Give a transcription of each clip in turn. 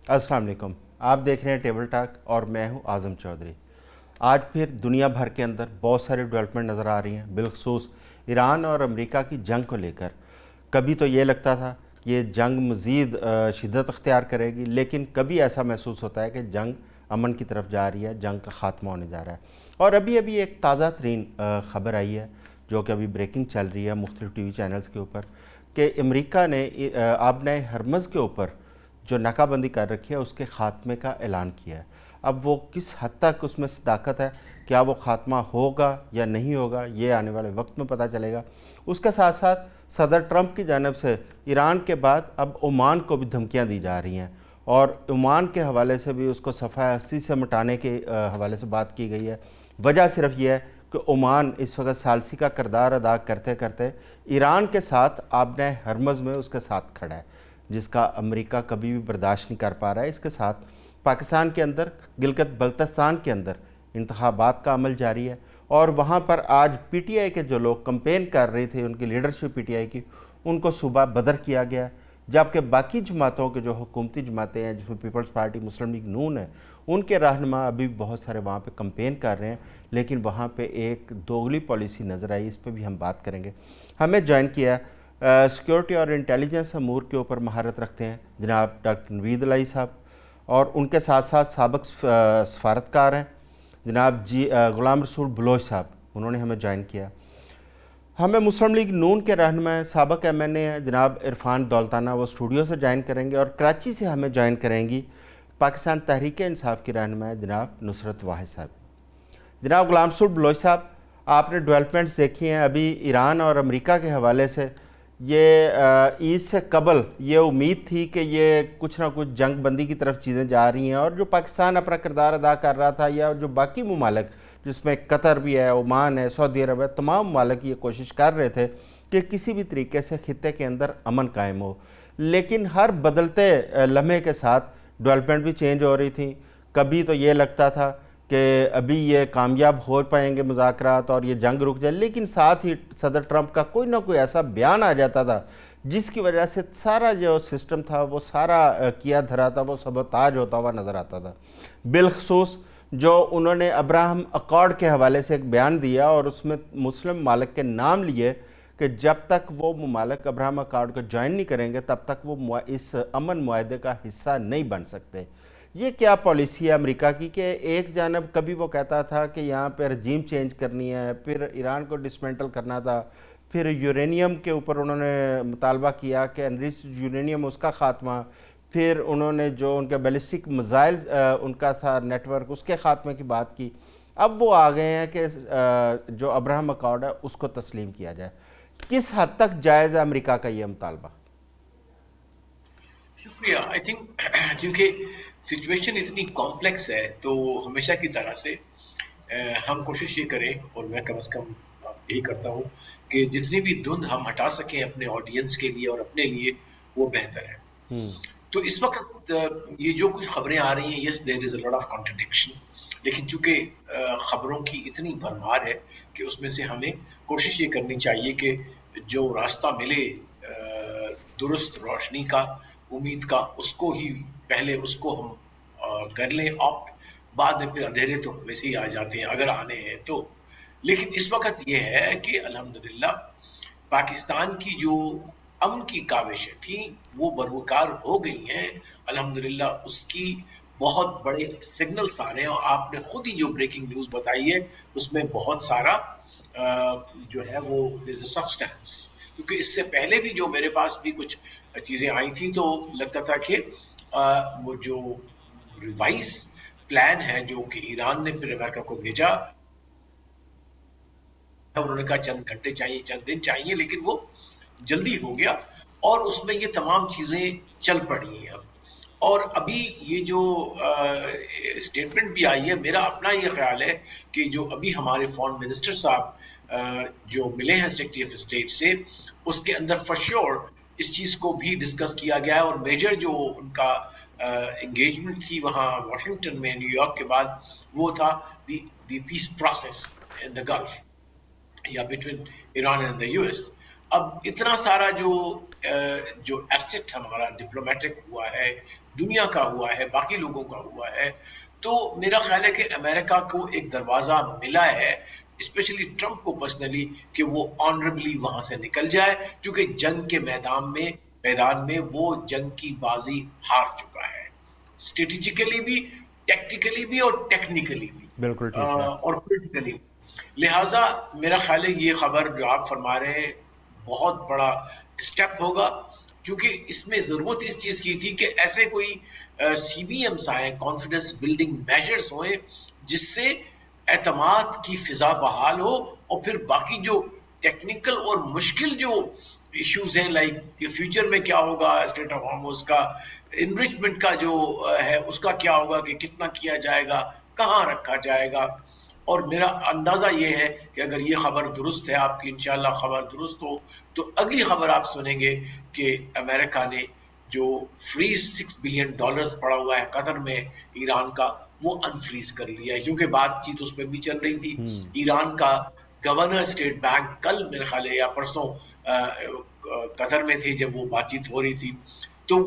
السلام علیکم. آپ دیکھ رہے ہیں ٹیبل ٹاک اور میں ہوں اعظم چودھری. آج پھر دنیا بھر کے اندر بہت ساری ڈیولپمنٹ نظر آ رہی ہیں، بالخصوص ایران اور امریکہ کی جنگ کو لے کر. کبھی تو یہ لگتا تھا کہ یہ جنگ مزید شدت اختیار کرے گی، لیکن کبھی ایسا محسوس ہوتا ہے کہ جنگ امن کی طرف جا رہی ہے، جنگ کا خاتمہ ہونے جا رہا ہے. اور ابھی ایک تازہ ترین خبر آئی ہے جو کہ ابھی بریکنگ چل رہی ہے مختلف ٹی وی چینلز کے اوپر، کہ امریکہ نے آبنۂ ہرمز کے اوپر جو ناکہ بندی کر رکھی ہے اس کے خاتمے کا اعلان کیا ہے. اب وہ کس حد تک اس میں صداقت ہے، کیا وہ خاتمہ ہوگا یا نہیں ہوگا، یہ آنے والے وقت میں پتہ چلے گا. اس کے ساتھ ساتھ صدر ٹرمپ کی جانب سے ایران کے بعد اب عمان کو بھی دھمکیاں دی جا رہی ہیں، اور عمان کے حوالے سے بھی اس کو صفحہ 80 سے مٹانے کے حوالے سے بات کی گئی ہے. وجہ صرف یہ ہے کہ عمان اس وقت ثالثی کا کردار ادا کرتے کرتے ایران کے ساتھ آبنۂ ہرمز میں اس کے ساتھ کھڑا ہے، جس کا امریکہ کبھی بھی برداشت نہیں کر پا رہا ہے. اس کے ساتھ پاکستان کے اندر گلگت بلتستان کے اندر انتخابات کا عمل جاری ہے، اور وہاں پر آج پی ٹی آئی کے جو لوگ کمپین کر رہے تھے، ان کی لیڈرشپ پی ٹی آئی کی، ان کو صوبہ بدر کیا گیا. جبکہ باقی جماعتوں کے جو حکومتی جماعتیں ہیں، جس میں پیپلز پارٹی، مسلم لیگ نون ہے، ان کے رہنما ابھی بہت سارے وہاں پہ کمپین کر رہے ہیں، لیکن وہاں پہ ایک دوغلی پالیسی نظر آئی. اس پہ بھی ہم بات کریں گے. ہمیں جوائن کیا سیکیورٹی اور انٹیلیجنس امور کے اوپر مہارت رکھتے ہیں جناب ڈاکٹر نوید علائی صاحب، اور ان کے ساتھ ساتھ سابق سفارتکار ہیں جناب غلام رسول بلوچ صاحب، انہوں نے ہمیں جوائن کیا. ہمیں مسلم لیگ نون کے رہنما ہیں، سابق ایم این اے ہیں جناب عرفان دولتانہ، وہ اسٹوڈیو سے جوائن کریں گے. اور کراچی سے ہمیں جوائن کریں گی پاکستان تحریک انصاف کی رہنما ہے جناب نصرت واحد صاحب. جناب غلام رسول بلوچ صاحب، آپ نے ڈیولپمنٹس دیکھی ہیں ابھی ایران اور امریکہ کے حوالے سے. یہ عید سے قبل یہ امید تھی کہ یہ کچھ نہ کچھ جنگ بندی کی طرف چیزیں جا رہی ہیں، اور جو پاکستان اپنا کردار ادا کر رہا تھا، یا جو باقی ممالک جس میں قطر بھی ہے، عمان ہے، سعودی عرب ہے، تمام ممالک یہ کوشش کر رہے تھے کہ کسی بھی طریقے سے خطے کے اندر امن قائم ہو. لیکن ہر بدلتے لمحے کے ساتھ ڈیولپمنٹ بھی چینج ہو رہی تھیں. کبھی تو یہ لگتا تھا کہ ابھی یہ کامیاب ہو پائیں گے مذاکرات اور یہ جنگ رک جائے، لیکن ساتھ ہی صدر ٹرمپ کا کوئی نہ کوئی ایسا بیان آ جاتا تھا جس کی وجہ سے سارا جو سسٹم تھا، وہ سارا کیا دھرا تھا، وہ سبوتاج ہوتا ہوا نظر آتا تھا. بالخصوص جو انہوں نے ابراہم اکارڈ کے حوالے سے ایک بیان دیا، اور اس میں مسلم ممالک کے نام لیے کہ جب تک وہ ممالک ابراہم اکارڈ کو جوائن نہیں کریں گے تب تک وہ اس امن معاہدے کا حصہ نہیں بن سکتے. یہ کیا پالیسی ہے امریکہ کی کہ ایک جانب کبھی وہ کہتا تھا کہ یہاں پہ رجیم چینج کرنی ہے، پھر ایران کو ڈسمنٹل کرنا تھا، پھر یورینیم کے اوپر انہوں نے مطالبہ کیا کہ انریچڈ یورینیم اس کا خاتمہ، پھر انہوں نے جو ان کے بیلسٹک میزائل ان کا سا نیٹ ورک، اس کے خاتمے کی بات کی. اب وہ آ گئے ہیں کہ جو ابراہم اکارڈ ہے اس کو تسلیم کیا جائے. کس حد تک جائز ہے امریکہ کا یہ مطالبہ؟ شکریہ. آئی تھنک کیونکہ سچویشن اتنی کمپلیکس ہے تو ہمیشہ کی طرح سے ہم کوشش یہ کریں، اور میں کم از کم یہی کرتا ہوں کہ جتنی بھی دھند ہم ہٹا سکیں اپنے آڈینس کے لیے اور اپنے لیے، وہ بہتر ہے. تو اس وقت یہ جو کچھ خبریں آ رہی ہیں، یس دیر is a lot of contradiction, لیکن چونکہ خبروں کی اتنی بھرمار ہے کہ اس میں سے ہمیں کوشش یہ کرنی چاہیے کہ جو راستہ ملے درست روشنی کا، امید کا، اس کو ہی پہلے اس کو ہم کر لیں آپٹ. بعد میں پھر اندھیرے تو ویسے ہی آ جاتے ہیں اگر آنے ہیں تو. لیکن اس وقت یہ ہے کہ الحمدللہ پاکستان کی جو امن کی کاوشیں تھیں وہ بروکار ہو گئی ہیں. الحمدللہ اس کی بہت بڑے سگنلز آ رہے ہیں، اور آپ نے خود ہی جو بریکنگ نیوز بتائی ہے اس میں بہت سارا جو ہے وہ there's a substance. کیونکہ اس سے پہلے بھی جو میرے پاس بھی کچھ چیزیں آئی تھیں تو لگتا تھا کہ وہ جو ریوائز پلان ہے جو کہ ایران نے پھر امریکہ کو بھیجا، انہوں نے کہا چند گھنٹے چاہیے، چند دن چاہیے، لیکن وہ جلدی ہو گیا اور اس میں یہ تمام چیزیں چل پڑی ہیں. اب اور ابھی یہ جو اسٹیٹمنٹ بھی آئی ہے، میرا اپنا یہ خیال ہے کہ جو ابھی ہمارے فارن منسٹر صاحب جو ملے ہیں سیکرٹری آف اسٹیٹ سے، اس کے اندر فار شیور اس چیز کو بھی ڈسکس کیا گیا ہے. اور میجر جو ان کا انگیجمنٹ تھی وہاں واشنگٹن میں نیو یارک کے بعد، وہ تھا دی peace process in the golf یا between Iran and the U S. اب اتنا سارا جو ایسٹ ہمارا ڈپلومیٹک ہوا ہے، دنیا کا ہوا ہے، باقی لوگوں کا ہوا ہے، تو میرا خیال ہے کہ امریکہ کو ایک دروازہ ملا ہے، اسپیشلی ٹرمپ کو پرسنلی، کہ وہ آنریبلی وہاں سے نکل جائے، کیونکہ جنگ کے میدان میں وہ جنگ کی بازی ہار چکا ہے، اسٹریٹجیکلی بھی، ٹیکٹیکلی بھی، اور ٹیکنیکلی بھی، بالکل ٹھیک ہے. اور پولیٹیکلی. لہٰذا میرا خیال ہے یہ خبر جو آپ فرما رہے ہیں بہت بڑا اسٹیپ ہوگا، کیونکہ اس میں ضرورت اس چیز کی تھی کہ ایسے کوئی سی بی ایمس آئیں، کانفیڈنس بلڈنگ میجرز ہوئیں، جس سے اعتماد کی فضا بحال ہو، اور پھر باقی جو ٹیکنیکل اور مشکل جو ایشوز ہیں، لائک فیوچر میں کیا ہوگا اسٹریٹ آف ہارموز کا، انرچمنٹ کا جو ہے اس کا کیا ہوگا، کہ کتنا کیا جائے گا، کہاں رکھا جائے گا. اور میرا اندازہ یہ ہے کہ اگر یہ خبر درست ہے، آپ کی انشاءاللہ خبر درست ہو، تو اگلی خبر آپ سنیں گے کہ امریکہ نے جو فریز $6 بلین پڑا ہوا ہے قطر میں ایران کا، وہ انفریز کر لیا ہے، کیونکہ بات چیت اس پہ بھی چل رہی تھی. ایران کا گورنر اسٹیٹ بینک کل میرے خیال ہے یا پرسوں قطر میں تھے جب وہ بات چیت ہو رہی تھی. تو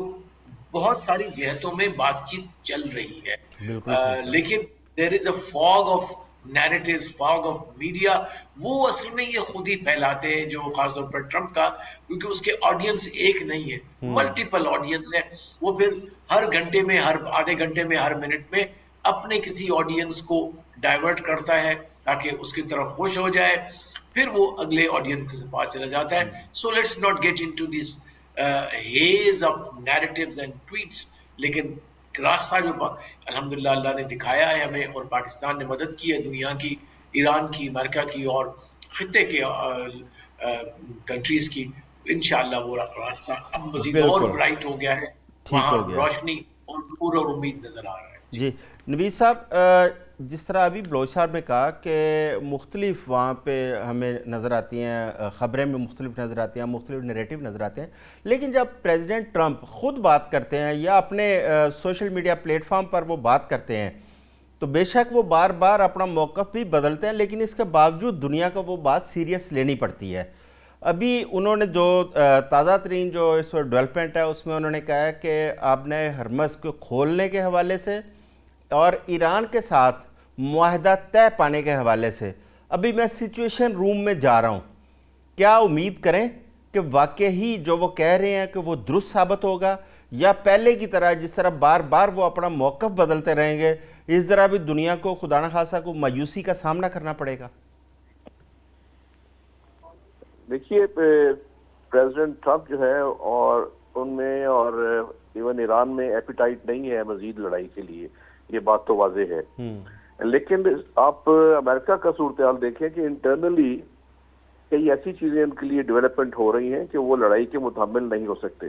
بہت ساری جہتوں میں بات چیت چل رہی ہے، بالکل ٹھیک ہے. لیکن there is a fog of narratives, fog of media. وہ اصل میں یہ خود ہی پھیلاتے ہیں، جو خاص طور پر ٹرمپ کا، کیونکہ اس کے آڈینس ایک نہیں ہے، ملٹیپل آڈینس ہے. وہ پھر ہر گھنٹے میں، ہر آدھے گھنٹے میں، ہر منٹ میں اپنے کسی آڈینس کو ڈائیورٹ کرتا ہے تاکہ اس کی طرف خوش ہو جائے، پھر وہ اگلے آڈینس کے پاس چلا جاتا ہے. So let's not get into this haze of narratives and tweets. لیکن راستہ جو الحمدللہ اللہ نے دکھایا ہے ہمیں، اور پاکستان نے مدد کی ہے دنیا کی، ایران کی، امریکہ کی، اور خطے کے کنٹریز کی. انشاءاللہ وہ راستہ اب مزید اور بالکل برائٹ ہو گیا ہے، ٹھیک وہاں ہو گیا. روشنی اور نور اور امید نظر آ رہا ہے. جی جی نوید صاحب، جس طرح ابھی بلوچ صاحب نے کہا کہ مختلف وہاں پہ ہمیں نظر آتی ہیں خبریں، میں مختلف نظر آتی ہیں، مختلف نیریٹو نظر آتے ہیں، لیکن جب پریزیڈنٹ ٹرمپ خود بات کرتے ہیں یا اپنے سوشل میڈیا پلیٹ فارم پر وہ بات کرتے ہیں، تو بے شک وہ بار بار اپنا موقف بھی بدلتے ہیں، لیکن اس کے باوجود دنیا کو وہ بات سیریس لینی پڑتی ہے. ابھی انہوں نے جو تازہ ترین جو اس وقت ڈیولپمنٹ ہے اس میں انہوں نے کہا ہے کہ آپ نے ہرمز کو کھولنے کے حوالے سے اور ایران کے ساتھ معاہدہ طے پانے کے حوالے سے ابھی میں سچویشن روم میں جا رہا ہوں. کیا امید کریں کہ واقعی جو وہ کہہ رہے ہیں کہ وہ درست ثابت ہوگا، یا پہلے کی طرح جس طرح بار بار وہ اپنا موقف بدلتے رہیں گے، اس طرح بھی دنیا کو خدا نخواستہ کو مایوسی کا سامنا کرنا پڑے گا؟ دیکھیے، پریزیڈنٹ ٹرمپ جو ہے، اور ان میں اور ایون ایران میں ایپیٹائٹ نہیں ہے مزید لڑائی کے لیے، یہ بات تو واضح ہے. لیکن آپ امریکہ کا صورتحال دیکھیں کہ انٹرنلی کئی ایسی چیزیں ان کے لیے ڈیولپمنٹ ہو رہی ہیں کہ وہ لڑائی کے متحمل نہیں ہو سکتے.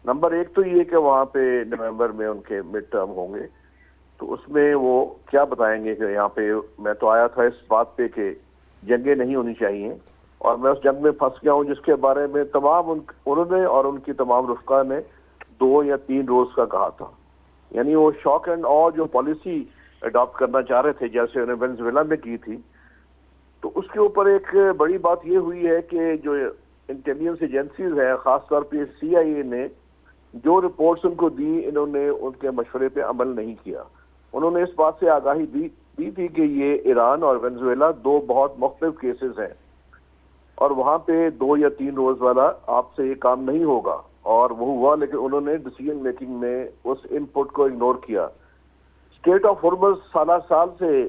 نمبر ایک تو یہ کہ وہاں پہ نومبر میں ان کے مڈ ٹرم ہوں گے، تو اس میں وہ کیا بتائیں گے کہ یہاں پہ میں تو آیا تھا اس بات پہ کہ جنگیں نہیں ہونی چاہیے، اور میں اس جنگ میں پھنس گیا ہوں، جس کے بارے میں تمام انہوں نے اور ان کی تمام رفقا نے 2 یا 3 روز کا کہا تھا. یعنی وہ شاک اینڈ آ جو پالیسی اڈاپٹ کرنا چاہ رہے تھے، جیسے انہوں نے وینزویلا میں کی تھی، تو اس کے اوپر ایک بڑی بات یہ ہوئی ہے کہ جو انٹیلیجنس ایجنسیز ہیں، خاص طور پہ سی آئی اے نے جو رپورٹس ان کو دی، انہوں نے ان کے مشورے پہ عمل نہیں کیا. انہوں نے اس بات سے آگاہی دی تھی کہ یہ ایران اور وینزویلا 2 بہت مختلف کیسز ہیں، اور وہاں پہ 2 یا 3 روز والا آپ سے یہ کام نہیں ہوگا، اور وہ ہوا. لیکن انہوں نے ڈیسیژن میکنگ میں اس ان پٹ کو اگنور کیا. اسٹریٹ آف ہارمز سال سے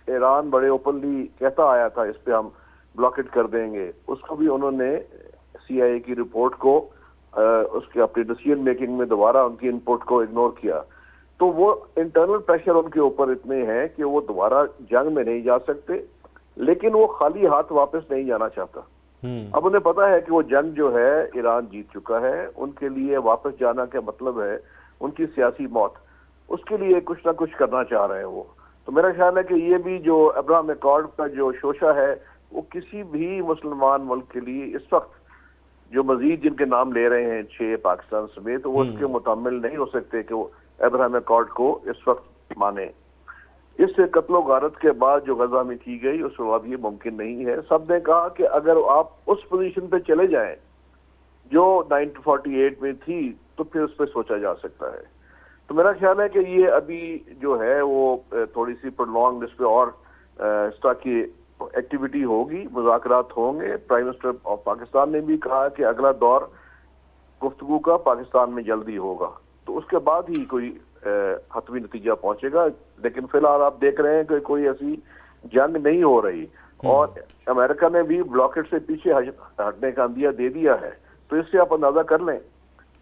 ایران بڑے اوپنلی کہتا آیا تھا اس پہ ہم بلاکٹ کر دیں گے، اس کو بھی انہوں نے سی آئی اے کی رپورٹ کو اس کے اپنی ڈیسیژن میکنگ میں دوبارہ ان کی ان پٹ کو اگنور کیا. تو وہ انٹرنل پریشر ان کے اوپر اتنے ہیں کہ وہ دوبارہ جنگ میں نہیں جا سکتے، لیکن وہ خالی ہاتھ واپس نہیں جانا چاہتا. اب انہیں پتا ہے کہ وہ جنگ جو ہے ایران جیت چکا ہے، ان کے لیے واپس جانا کا مطلب ہے ان کی سیاسی موت. اس کے لیے کچھ نہ کچھ کرنا چاہ رہے ہیں وہ. تو میرا خیال ہے کہ یہ بھی جو ابراہم ایکارڈ کا جو شوشہ ہے، وہ کسی بھی مسلمان ملک کے لیے اس وقت جو مزید جن کے نام لے رہے ہیں 6 پاکستان سمیت، وہ اس کے متحمل نہیں ہو سکتے کہ وہ ابراہم ایکارڈ کو اس وقت مانے. اس قتل و غارت کے بعد جو غزہ میں کی گئی اس کے بعد یہ ممکن نہیں ہے. سب نے کہا کہ اگر آپ اس پوزیشن پہ چلے جائیں جو 1948 میں تھی تو پھر اس پہ سوچا جا سکتا ہے. تو میرا خیال ہے کہ یہ ابھی جو ہے وہ تھوڑی سی پرولونگ اس پہ اور اس طرح کی ایکٹیویٹی ہوگی, مذاکرات ہوں گے. پرائم منسٹر آف پاکستان نے بھی کہا کہ اگلا دور گفتگو کا پاکستان میں جلدی ہوگا, تو اس کے بعد ہی کوئی حتمی نتیجہ پہنچے گا. لیکن فی الحال آپ دیکھ رہے ہیں کہ کوئی ایسی جنگ نہیں ہو رہی, اور امریکہ نے بھی بلاکٹ سے پیچھے ہٹنے کا اندیہ دے دیا ہے. تو اس سے آپ اندازہ کر لیں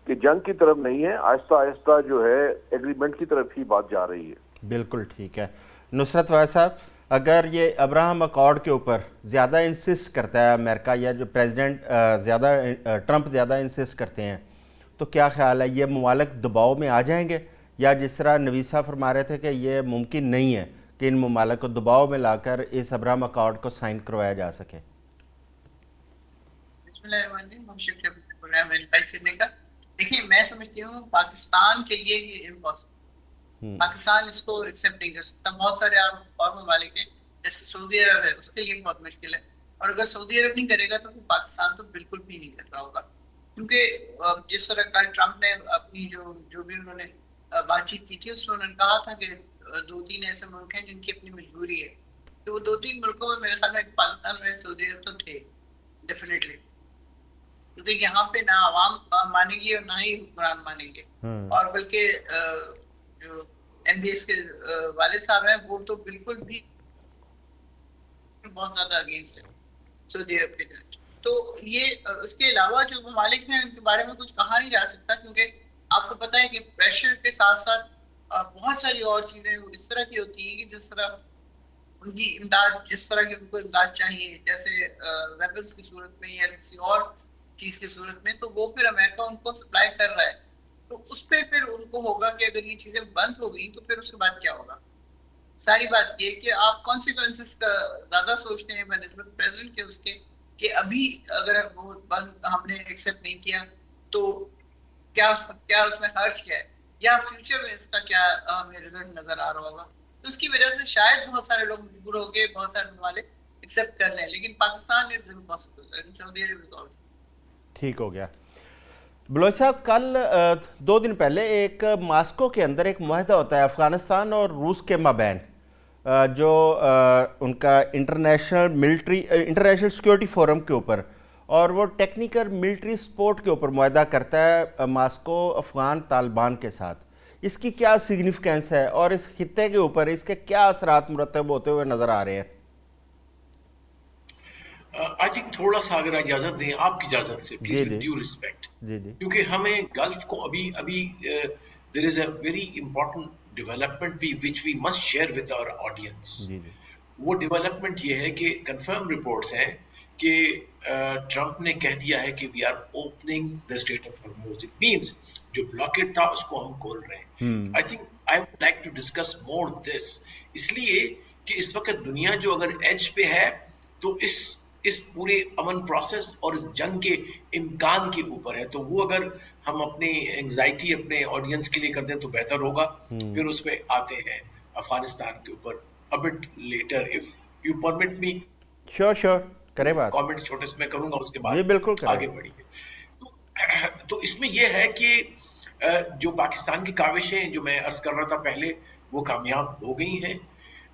کہ جنگ کی طرف نہیں ہے, آہستہ آہستہ جو ہے ایگریمنٹ کی طرف ہی بات جا رہی ہے. بالکل ٹھیک ہے. نصرت وائز صاحب, اگر یہ ابراہم اکارڈ کے اوپر زیادہ انسسٹ کرتا ہے امریکہ, یا جو پریزیڈنٹ ٹرمپ زیادہ انسسٹ کرتے ہیں, تو کیا خیال ہے یہ ممالک دباؤ میں آ جائیں گے, یا جس طرح نوید صاحب فرما رہے تھے کہ یہ ممکن نہیں ہے کہ ان ممالک کو دباؤ میں لا کر اس ابراہم اکارڈ کو سائن کروایا جا سکے؟ بسم اللہ الرحمن الرحیم. بہت شکریہ پروگرام میں انوائٹ کرنے کا. دیکھیے میں سمجھتی ہوں پاکستان کے لیے یہ امپاسبل, پاکستان اس کو ایکسیپٹ نہیں کر سکتا. بہت سارے اور ممالک ہیں جیسے سعودی عرب ہے, اس کے لیے بہت مشکل ہے. اور اگر سعودی عرب نہیں کرے گا تو پاکستان تو بالکل بھی نہیں کر رہا ہوگا, کیونکہ جس طرح کل ٹرمپ نے اپنی جو بھی انہوں نے بات چیت کی تھی اس میں انہوں نے کہا تھا کہ 2-3 ایسے ملک ہیں جن کی اپنی مجبوری ہے. تو وہ 2-3 ملکوں میں میرے خیال میں پاکستان اور سعودی عرب تو تھے ڈیفینیٹلی, کیونکہ یہاں پہ نہ عوام مانیں گی اور نہ ہی حکمران مانیں گے. اور بلکہ جو ایم بی ایس کے والد صاحب ہیں وہ تو بالکل بھی بہت زیادہ اگینسٹ ہے سعودی عرب کے. تو یہ اس کے علاوہ جو ممالک ہیں ان کے بارے میں کچھ کہا نہیں جا سکتا, کیونکہ آپ کو پتہ ہے کہ پریشر کے ساتھ ساتھ بہت ساری اور چیزیں اس طرح کی ہوتی ہیں کہ جس طرح ان کی امداد, جس طرح کی ان کو امداد چاہیے, جیسے ویپنس کی صورت میں یا کسی اور چیز کی صورت میں, تو وہ پھر امریکہ ان کو سپلائی کر رہا ہے. تو اس پہ پھر ان کو ہوگا کہ اگر یہ چیزیں بند ہو گئی تو پھر اس کے بعد کیا ہوگا. ساری بات یہ کہ آپ کانسیکوینسز کا زیادہ سوچتے ہیں بنسبت پریزیڈنٹ کے اس کے, کہ ابھی اگر وہ بند ہم نے ایکسیپٹ نہیں کیا تو کیا اس میں حرج کیا ہے, یا فیوچر میں اس کا کیا ہمیں رزلٹ نظر آ رہا ہوگا. تو اس کی وجہ سے شاید بہت سارے لوگ مجبور ہو گئے, بہت سارے ممالک ایکسیپٹ کر لیں, لیکن پاکستان از امپاسبل, سعودی عرب از. ٹھیک ہو گیا. بلوچ صاحب, کل 2 دن پہلے ایک ماسکو کے اندر ایک معاہدہ ہوتا ہے افغانستان اور روس کے مابین, جو ان کا انٹرنیشنل سیکیورٹی فورم کے اوپر, اور وہ ٹیکنیکل ملٹری سپورٹ کے اوپر معاہدہ کرتا ہے ماسکو افغان طالبان کے ساتھ. اس کی کیا سگنیفیکینس ہے اور اس خطے کے اوپر اس کے کیا اثرات مرتب ہوتے ہوئے نظر آ رہے ہیں؟ آئی تھنک تھوڑا سا اگر اجازت دیں, آپ کی اجازت سے پلیز, ود ڈیو ریسپیکٹ, کیونکہ ہمیں گلف کو ابھی there is a very important development which we must share with our audience. وہ ڈیولپمنٹ یہ ہے کہ کنفرم رپورٹس ہیں کہ ٹرمپ نے کہہ دیا ہے کہ we are opening the Strait of Hormuz. It means جو بلاکیٹ تھا اس کو ہم کھول رہے ہیں. I think I would like to discuss more this, اس لیے کہ اس وقت دنیا جو اگر ایج پہ ہے تو اس پورے امن پروسیس اور اس جنگ کے امکان کے اوپر ہے. تو وہ اگر ہم اپنی انگزائٹی اپنے آڈینس کے لیے کر دیں تو بہتر ہوگا. پھر اس پہ آتے ہیں افغانستان کے اوپر a bit later if you permit me. Sure کرے بات, کامنٹ چھوٹے سے میں کروں گا, اس کے بعد بالکل آگے بڑھیں گے. تو اس میں یہ ہے کہ جو پاکستان کی کاوشیں جو میں عرض کر رہا تھا پہلے وہ کامیاب ہو گئی ہیں,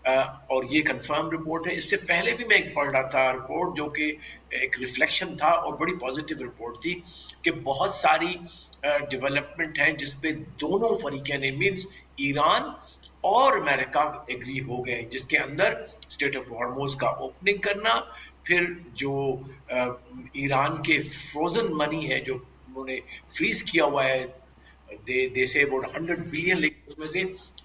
اور یہ کنفرم رپورٹ ہے. اس سے پہلے بھی میں ایک پڑھ رہا تھا رپورٹ جو کہ ایک ریفلیکشن تھا اور بڑی پازیٹیو رپورٹ تھی کہ بہت ساری ڈیولپمنٹ ہیں جس پہ دونوں فریقین مینس ایران اور امریکہ ایگری ہو گئے, جس کے اندر اسٹریٹ آف ہارموز کا اوپننگ کرنا, پھر جو ایران کے فروزن منی ہے جو انہوں نے فریز کیا ہوا ہے, دے سے اباؤٹ 100 بلین, لیکن اس میں سے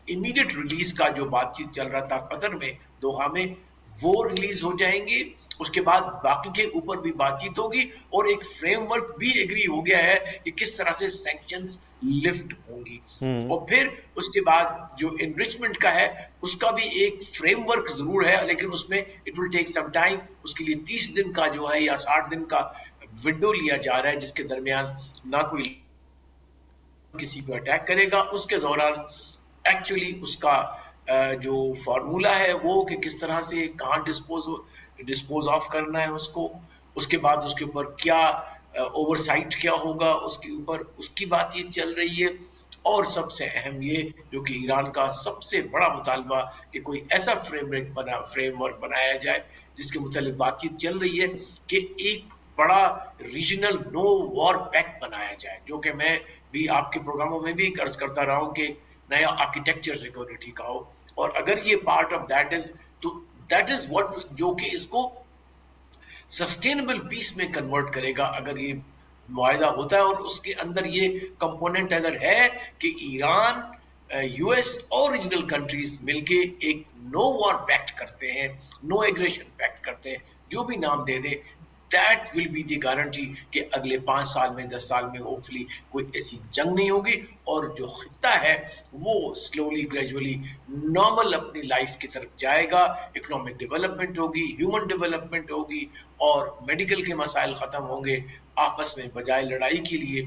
امیڈیٹ ریلیز کا جو بات چیت چل رہا تھا قطر میں دوحہ میں, وہ ریلیز ہو جائیں گے. اس کے بعد باقی کے اوپر بھی بات چیت ہوگی, اور ایک فریم ورک بھی ایگری ہو گیا ہے کہ کس طرح سے سینکشنز لفٹ ہوں گی. اور پھر اس کے بعد جو انریچمنٹ کا ہے اس کا بھی ایک فریم ورک ضرور ہے, لیکن اس میں it will take some time. اس کے لیے 30 دن کا جو ہے یا 60 دن کا ونڈو لیا جا رہا ہے, جس کے درمیان نہ کوئی کسی کو اٹیک کرے گا. اس کے دوران ایکچولی اس کا جو فارمولا ہے وہ کہ کس طرح سے کہاں ڈسپوز آف کرنا ہے اس کو، اس کے بعد اس کے اوپر کیا اوور سائٹ کیا ہوگا، اس کے اوپر اس کی بات یہ چل رہی ہے. اور سب سے اہم یہ جو کہ ایران کا سب سے بڑا مطالبہ کہ کوئی ایسا فریم ورک بنایا جائے جس کے متعلق بات چیت چل رہی ہے کہ ایک بڑا ریجنل نو وار پیکٹ بنایا جائے، جو کہ میں بھی آپ کے پروگراموں میں بھی عرض کرتا رہا ہوں کہ نیا آرکیٹیکچر سیکورٹی کا ہو. اور اگر یہ پارٹ آف دیٹ از تو دیٹ از واٹ جو کہ اس کو سسٹینیبل پیس میں کنورٹ کرے گا اگر یہ معاہدہ ہوتا ہے. اور اس کے اندر یہ کمپوننٹ اگر ہے کہ ایران، یو ایس اور ریجنل کنٹریز مل کے ایک نو وار پیکٹ کرتے ہیں، نو ایگریشن پیکٹ کرتے ہیں، جو بھی نام دے دے، that will be the guarantee کہ اگلے 5 سال میں 10 سال میں ہوپفلی کوئی ایسی جنگ نہیں ہوگی اور جو خطہ ہے وہ سلولی گریجولی نارمل اپنی لائف کی طرف جائے گا. اکنامک ڈیولپمنٹ ہوگی، ہیومن ڈیولپمنٹ ہوگی اور میڈیکل کے مسائل ختم ہوں گے. آپس میں بجائے لڑائی کے لیے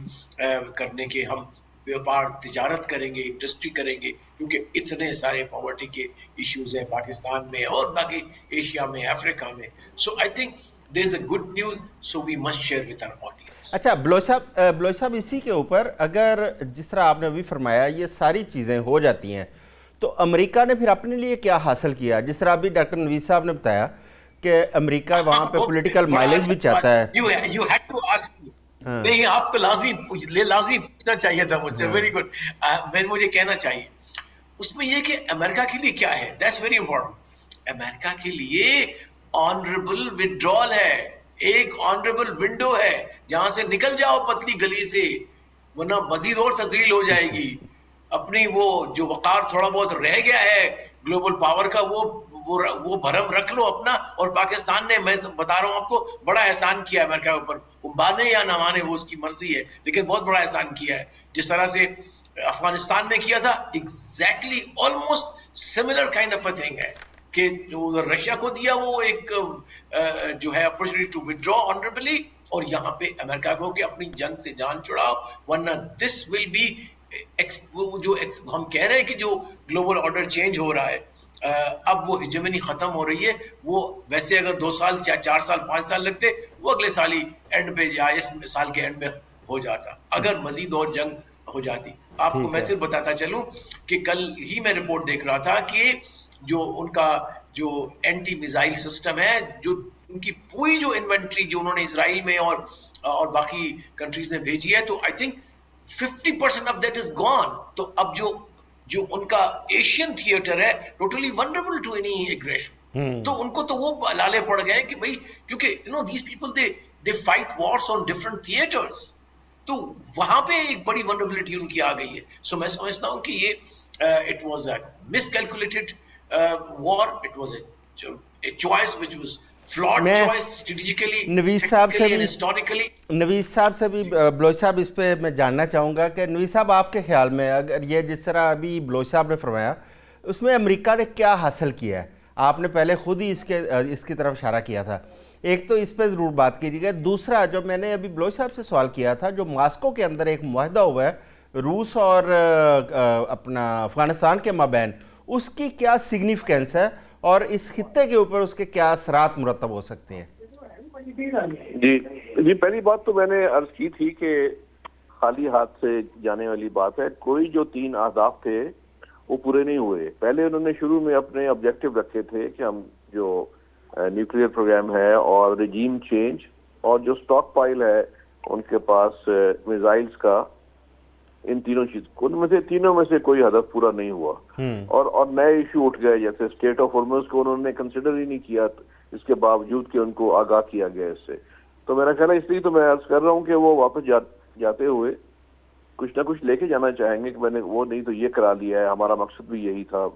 کرنے کے ہم بیوپار تجارت کریں گے، انڈسٹری کریں گے، کیونکہ اتنے سارے پاورٹی کے ایشوز ہیں پاکستان میں اور باقی ایشیا میں، افریقہ میں. So I think there is a good news, so we must share with our audience. اچھا بلوچ صاحب اسی کے اوپر اگر جس طرح آپ نے ابھی فرمایا یہ ساری چیزیں ہو جاتی ہیں تو امریکہ نے پھر اپنے لیے کیا حاصل کیا؟ جس طرح ابھی ڈاکٹر نوید صاحب نے بتایا کہ امریکہ وہاں پہ پولیٹیکل مائلیج بھی چاہتا ہے. You had to ask me. نہیں، آپ کو لازمی پوچھنا چاہیے تھا مجھ سے. Very good. مجھے کہنا چاہیے اس میں یہ کہ امریکہ کے لیے کیا ہے. That's very important. امریکہ کے لیے آنریبل وڈرال ہے، ایک آنریبل ونڈو ہے جہاں سے نکل جاؤ پتلی گلی سے، ورنہ مزید اور تزلیل ہو جائے گی. اپنی وہ جو وقار تھوڑا بہت رہ گیا ہے گلوبل پاور کا وہ بھرم رکھ لو اپنا. اور پاکستان نے، میں بتا رہا ہوں آپ کو، بڑا احسان کیا ہے امریکہ کے اوپر. وہ مانے یا نہ مانے وہ اس کی مرضی ہے، لیکن بہت بڑا احسان کیا ہے. جس طرح سے افغانستان میں کیا تھا، exactly almost similar kind of a thing ہے کہ رشیا کو دیا وہ ایک جو ہے اپرچونٹی ٹو ودرا آنریبلی، اور یہاں پہ امریکہ کو کہ اپنی جنگ سے جان چھڑاؤ، ورنہ دس ول بی جو ہم کہہ رہے ہیں کہ جو گلوبل آرڈر چینج ہو رہا ہے، اب وہ ہیجمنی ختم ہو رہی ہے. وہ ویسے اگر 2 سال یا 4 سال 5 سال لگتے، وہ اگلے سال ہی اینڈ پہ یا اس سال کے اینڈ میں ہو جاتا اگر مزید اور جنگ ہو جاتی. آپ کو میں صرف بتاتا چلوں کہ کل ہی میں رپورٹ دیکھ رہا تھا کہ جو ان کا جو اینٹی میزائل سسٹم ہے، جو ان کی پوری جو انوینٹری جو انہوں نے اسرائیل میں اور باقی کنٹریز میں بھیجی ہے، تو I think 50% of that is gone. تو اب جو ان کا ایشین تھیٹر ہے totally vulnerable to any aggression. تو ان کو تو وہ لالے پڑ گئے کہ بھائی، کیونکہ these people they fight wars on different theatres, تو وہاں پہ ایک بڑی ونڈربلٹی ان کی آ گئی ہے. سو میں سمجھتا ہوں کہ یہ it was a miss calculated war. It was a choice which was flawed choice strategically, نوید صاحب سے and historically. نوید صاحب سے بھی بلوچ صاحب اس پہ میں جاننا چاہوں گا کہ نوید صاحب آپ کے خیال میں اگر یہ جس طرح ابھی بلوچ صاحب نے فرمایا اس میں امریکہ نے کیا حاصل کیا ہے؟ آپ نے پہلے خود ہی اس کی طرف اشارہ کیا تھا. ایک تو اس پہ ضرور بات کیجیے گا. دوسرا جو میں نے ابھی بلوچ صاحب سے سوال کیا تھا، جو ماسکو کے اندر ایک معاہدہ ہوا ہے روس اور اپنا افغانستان کے مابین، اس کی کیا سگنیفیکینس ہے اور اس خطے کے اوپر اس کے کیا اثرات مرتب ہو سکتے ہیں؟ جی پہلی بات تو میں نے عرض کی تھی کہ خالی ہاتھ سے جانے والی بات ہے. کوئی جو 3 اہداف تھے وہ پورے نہیں ہوئے. پہلے انہوں نے شروع میں اپنے آبجیکٹو رکھے تھے کہ ہم جو نیوکلیئر پروگرام ہے اور ریجیم چینج اور جو سٹاک پائل ہے ان کے پاس میزائلز کا، ان تینوں میں سے کوئی ہدف پورا نہیں ہوا. اور نئے ایشو اٹھ گئے، جیسے اسٹیٹ آف ہارمز کو انہوں نے کنسیڈر ہی نہیں کیا، اس کے باوجود کہ ان کو آگاہ کیا گیا اس سے. تو میرا خیال ہے اس لیے تو میں عرض کر رہا ہوں کہ وہ واپس جاتے ہوئے کچھ نہ کچھ لے کے جانا چاہیں گے کہ میں نے وہ نہیں تو یہ کرا لیا ہے، ہمارا مقصد بھی یہی تھا.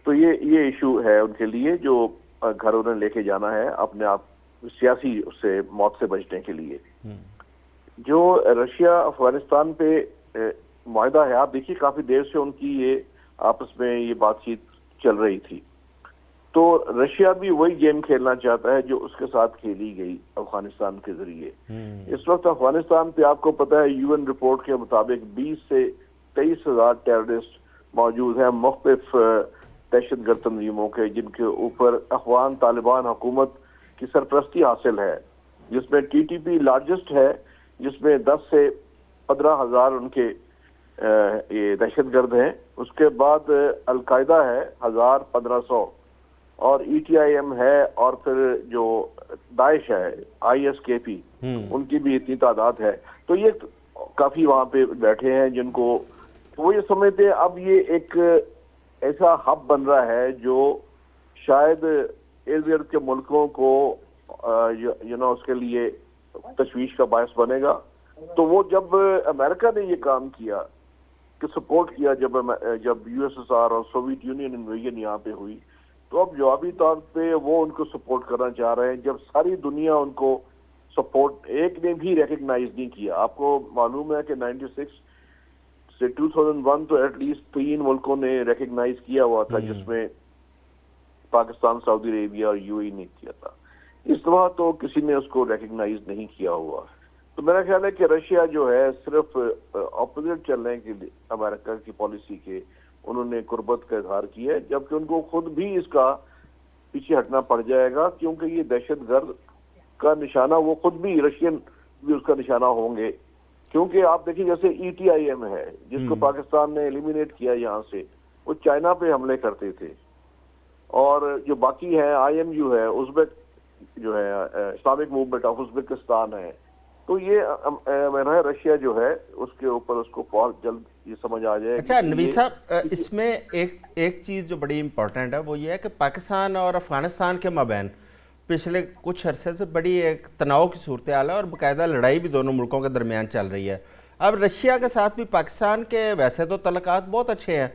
تو یہ ایشو ہے ان کے لیے جو گھر انہیں لے کے جانا ہے اپنے آپ سیاسی اس سے موت سے بچنے کے لیے. جو رشیا افغانستان پہ معاہدہ ہے، آپ دیکھیے کافی دیر سے ان کی یہ آپس میں یہ بات چیت چل رہی تھی. تو رشیا بھی وہی گیم کھیلنا چاہتا ہے جو اس کے ساتھ کھیلی گئی افغانستان کے ذریعے. اس وقت افغانستان پہ آپ کو پتہ ہے UN رپورٹ کے مطابق 20 سے 23 ہزار ٹیررسٹ موجود ہیں مختلف دہشت گرد تنظیموں کے، جن کے اوپر افغان طالبان حکومت کی سرپرستی حاصل ہے، جس میں ٹی ٹی پی لارجسٹ ہے، جس میں 10 سے 15,000 ان کے یہ دہشت گرد ہیں. اس کے بعد القاعدہ ہے 1,000-1,500، اور ای ٹی آئی ایم ہے، اور پھر جو داعش ہے آئی ایس کے پی، ان کی بھی اتنی تعداد ہے. تو یہ کافی وہاں پہ بیٹھے ہیں جن کو وہ یہ سمجھتے ہیں اب یہ ایک ایسا ہب بن رہا ہے جو شاید ارد گرد کے ملکوں کو اس کے لیے تشویش کا باعث بنے گا. تو وہ جب امریکہ نے یہ کام کیا کہ سپورٹ کیا، جب یو ایس ایس آر اور سوویت یونین انویژن یہاں پہ ہوئی، تو اب جوابی طور پہ وہ ان کو سپورٹ کرنا چاہ رہے ہیں، جب ساری دنیا ان کو سپورٹ ایک نے بھی ریکگنائز نہیں کیا. آپ کو معلوم ہے کہ 96 سے 2001 تو ایٹ لیسٹ 3 ملکوں نے ریکگنائز کیا ہوا تھا، جس میں پاکستان، سعودی عربیہ اور یو اے نے کیا تھا. اس دفعہ تو کسی نے اس کو ریکگنائز نہیں کیا ہوا. تو میرا خیال ہے کہ رشیا جو ہے صرف اپوزٹ چلنے کے لیے امریکہ کی پالیسی کے انہوں نے قربت کا اظہار کیا ہے، جبکہ ان کو خود بھی اس کا پیچھے ہٹنا پڑ جائے گا، کیونکہ یہ دہشت گرد کا نشانہ وہ خود بھی، رشین بھی اس کا نشانہ ہوں گے. کیونکہ آپ دیکھیں جیسے ای ٹی آئی ایم ہے جس کو پاکستان نے ایلیمینیٹ کیا یہاں سے، وہ چائنا پہ حملے کرتے تھے، اور جو باقی ہے آئی ایم یو ہے، ازبک جو ہے اسلامک موومنٹ آف ازبکستان ہے. تو یہ میرا رشیا جو ہے اس کے اوپر اس کو بہت جلد یہ سمجھ آ جائے. اچھا نوید صاحب، اس میں ایک چیز جو بڑی امپورٹنٹ ہے وہ یہ ہے کہ پاکستان اور افغانستان کے مابین پچھلے کچھ عرصے سے بڑی ایک تناؤ کی صورتحال ہے، اور باقاعدہ لڑائی بھی دونوں ملکوں کے درمیان چل رہی ہے. اب رشیا کے ساتھ بھی پاکستان کے ویسے تو تعلقات بہت اچھے ہیں،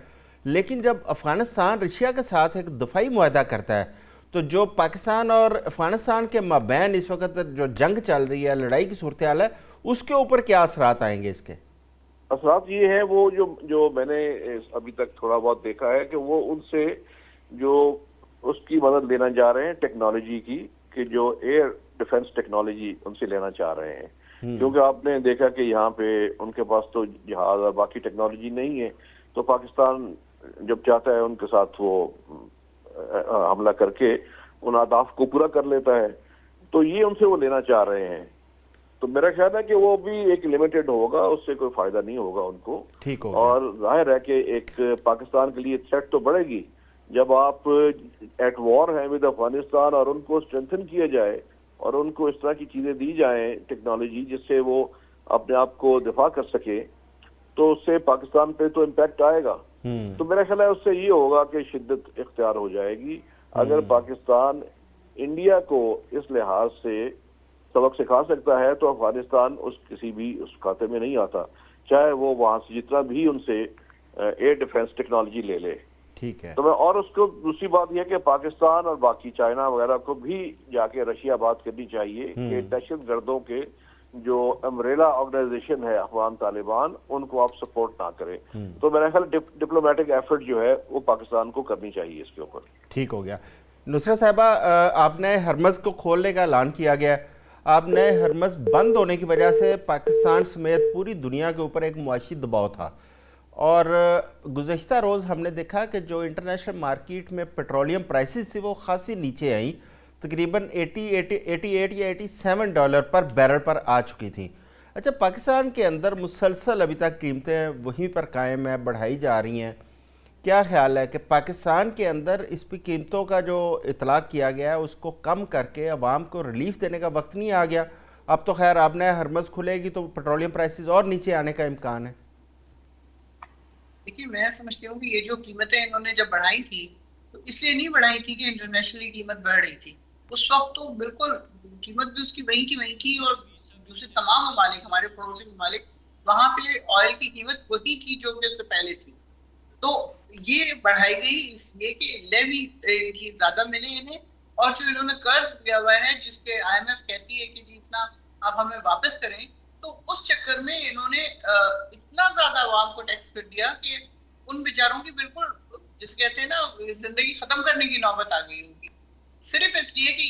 لیکن جب افغانستان رشیا کے ساتھ ایک دفاعی معاہدہ کرتا ہے تو جو پاکستان اور افغانستان کے مابین اس وقت جو جنگ چل رہی ہے، لڑائی کی صورتحال ہے، اس کے اوپر کیا اثرات آئیں گے؟ اس کے اثرات یہ ہیں، وہ جو میں نے ابھی تک تھوڑا بہت دیکھا ہے کہ وہ ان سے جو اس کی مدد لینا چاہ رہے ہیں ٹیکنالوجی کی، کہ جو ایئر ڈیفنس ٹیکنالوجی ان سے لینا چاہ رہے ہیں. کیونکہ آپ نے دیکھا کہ یہاں پہ ان کے پاس تو جہاز اور باقی ٹیکنالوجی نہیں ہے، تو پاکستان جب چاہتا ہے ان کے ساتھ وہ حملہ کر کے ان اہداف کو پورا کر لیتا ہے. تو یہ ان سے وہ لینا چاہ رہے ہیں. تو میرا خیال ہے کہ وہ بھی ایک لمیٹڈ ہوگا، اس سے کوئی فائدہ نہیں ہوگا ان کو. ٹھیک ہوگا. اور ظاہر ہے کہ ایک پاکستان کے لیے تھریٹ تو بڑھے گی جب آپ ایٹ وار ہیں ود افغانستان، اور ان کو اسٹرینتھن کیا جائے اور ان کو اس طرح کی چیزیں دی جائیں ٹیکنالوجی جس سے وہ اپنے آپ کو دفاع کر سکے، تو اس سے پاکستان پہ تو امپیکٹ آئے گا. تو میرا خیال ہے اس سے یہ ہوگا کہ شدت اختیار ہو جائے گی. اگر پاکستان انڈیا کو اس لحاظ سے سبق سکھا سکتا ہے تو افغانستان کسی بھی اس کھاتے میں نہیں آتا، چاہے وہ وہاں سے جتنا بھی ان سے ایئر ڈیفنس ٹیکنالوجی لے لے. ٹھیک ہے. تو میں اور اس کو دوسری بات یہ کہ پاکستان اور باقی چائنا وغیرہ کو بھی جا کے رشیا بات کرنی چاہیے کہ دہشت گردوں کے جو امبریلا آرگنائزیشن ہے افغان طالبان، ان کو آپ سپورٹ نہ کریں. تو میرا خیال ڈپلومیٹک ایفرٹ جو ہے وہ پاکستان کو کرنی چاہیے اس کے اوپر. ٹھیک ہو گیا. نصرت صاحبہ، آپ نے ہرمز کو کھولنے کا اعلان کیا گیا. آپ نے ہرمز بند ہونے کی وجہ سے پاکستان سمیت پوری دنیا کے اوپر ایک معاشی دباؤ تھا، اور گزشتہ روز ہم نے دیکھا کہ جو انٹرنیشنل مارکیٹ میں پیٹرولیم پرائسز تھی وہ خاصی نیچے آئیں، تقریباً 88 یا 87 ڈالر پر بیرل پر آ چکی تھیں. اچھا، پاکستان کے اندر مسلسل ابھی تک قیمتیں وہیں پر قائم ہیں، بڑھائی جا رہی ہیں. کیا خیال ہے کہ پاکستان کے اندر اس پہ قیمتوں کا جو اطلاق کیا گیا ہے اس کو کم کر کے عوام کو ریلیف دینے کا وقت نہیں آ گیا؟ اب تو خیر آپ نے ہرمز کھلے گی تو پیٹرولیم پرائسز اور نیچے آنے کا امکان ہے. دیکھیے، میں سمجھتی ہوں کہ یہ جو قیمتیں انہوں نے جب بڑھائی تھی تو اس لیے نہیں بڑھائی تھی کہ انٹرنیشنلی قیمت بڑھ رہی تھی. اس وقت تو بالکل قیمت بھی اس کی وہی کی وہی تھی، اور دوسرے تمام ممالک، ہمارے پڑوسی ممالک، وہاں پہ آئل کی قیمت وہی تھی جو کہ اس سے پہلے تھی. تو یہ بڑھائی گئی اس لیے کہ لیوی ان کی زیادہ ملے انہیں، اور جو انہوں نے قرض لیا ہوا ہے جس کے آئی ایم ایف کہتی ہے کہ جی اتنا آپ ہمیں واپس کریں، تو اس چکر میں انہوں نے اتنا زیادہ عوام کو ٹیکس کر دیا کہ ان بیچاروں کی بالکل جس کہتے ہیں نا زندگی ختم کرنے کی نوبت آ گئی ان کی، صرف اس لیے کہ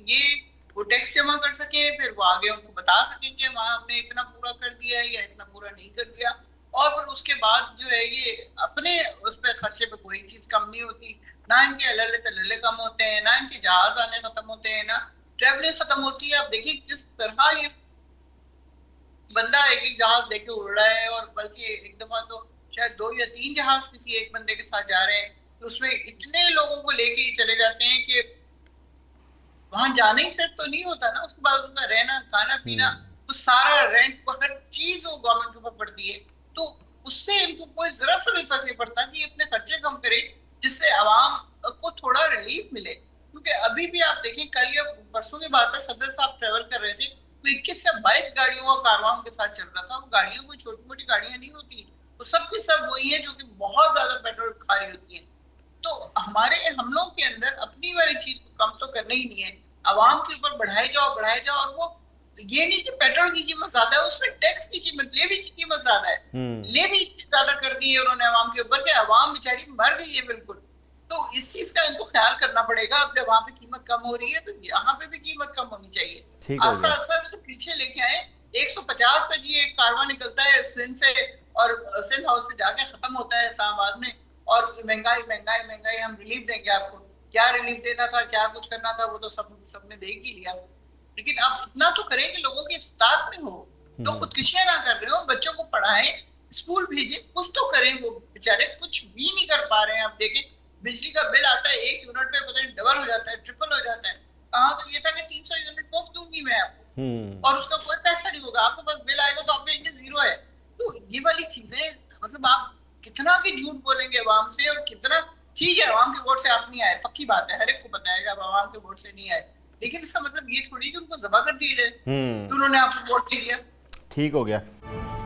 یہ وہ ٹیکس جمع کر سکے، پھر وہ آگے ان کو بتا سکیں کہ وہاں ہم نے اتنا پورا کر دیا یا اتنا پورا نہیں کر دیا. اور پھر اس کے بعد جو ہے یہ اپنے اس پہ خرچے پہ کوئی چیز کم نہیں ہوتی، نہ ان کے اللہ تللے کم ہوتے ہیں، نہ ان کے جہاز آنے ختم ہوتے ہیں، نہ ٹریولنگ ختم ہوتی ہے. آپ دیکھیں جس طرح یہ بندہ ایک ایک جہاز لے کے اڑ رہا ہے، اور بلکہ ایک دفعہ تو شاید 2 یا 3 جہاز کسی ایک بندے کے ساتھ جا رہے ہیں، تو اس میں اتنے لوگوں کو لے کے ہی چلے جاتے ہیں کہ وہاں جانا ہی صرف تو نہیں ہوتا نا، اس کے بعد ان کا رہنا کھانا پینا وہ سارا رینٹ کو ہر چیز وہ گورنمنٹ کے اوپر پڑتی ہے. تو اس سے ان کو کوئی ذرا سا بھی فرق نہیں پڑتا کہ یہ اپنے خرچے کم کرے جس سے عوام کو تھوڑا ریلیف ملے. کیونکہ ابھی بھی آپ دیکھیں کل یا پرسوں کی بات ہے، صدر صاحب ٹریول کر رہے تھے تو 21 یا 22 گاڑیوں کا کارواں ان کے ساتھ چل رہا تھا. وہ گاڑیاں کوئی چھوٹی موٹی گاڑیاں نہیں ہوتی، وہ سب کی سب وہی ہیں جو کہ بہت زیادہ پیٹرول کھا رہی ہوتی ہیں. تو ہمارے ہم لوگوں کے اندر اپنی والی چیز کو کم تو کرنا ہی نہیں ہے، عوام کے اوپر بڑھائے جاؤ. اور وہ یہ نہیں کہ پیٹرول کی قیمت زیادہ ہے، اس میں ٹیکس کی قیمت، لیوی کی قیمت زیادہ ہے. لیوی اتنی زیادہ کر دی ہے انہوں نے عوام کے اوپر کہ عوام بیچاری مر گئی ہے بالکل. تو اس چیز کا ان کو خیال کرنا پڑے گا. اب جب وہاں پہ قیمت کم ہو رہی ہے تو یہاں پہ بھی قیمت کم ہونی چاہیے. آہستہ آہستہ اس کو پیچھے لے کے آئے. 150 کا جی ایک کارواں نکلتا ہے سندھ سے اور سندھ ہاؤس پہ جا کے ختم ہوتا ہے اسلام آباد میں، اور مہنگائی مہنگائی مہنگائی، ہم ریلیف دیں گے آپ کو. کیا ریلیف دینا تھا، کیا کچھ کرنا تھا، وہ تو سب نے دیکھ ہی لیا. لیکن آپ اتنا تو کریں کہ لوگوں کے استاد میں ہو، تو خودکشیاں نہ کر رہے ہو، بچوں کو پڑھائیں، اسکول بھیجیں، کچھ تو کریں. وہ بیچارے کچھ بھی نہیں کر پا رہے ہیں. آپ دیکھیں بجلی کا بل آتا ہے 1 یونٹ پہ پتہ نہیں ڈبل ہو جاتا ہے، ٹرپل ہو جاتا ہے. کہاں تو یہ تھا کہ 300 یونٹ مفت دوں گی میں آپ کو، اور اس کا کوئی پیسہ نہیں ہوگا. آپ کو بس بل آئے گا تو آپ کہیں گے زیرو ہے. تو یہ والی چیزیں مطلب آپ کتنا بھی جھوٹ بولیں گے عوام سے، اور کتنا ٹھیک ہے عوام کے ووٹ سے آپ نہیں آئے، پکی بات ہے، ہر ایک کو پتا ہے کہ آپ عوام کے ووٹ سے نہیں آئے، لیکن اس کا مطلب یہ تھوڑی کہ ان کو ذبح کر دیے جائے تو انہوں نے آپ کو ووٹ نہیں دیا. ٹھیک ہو گیا.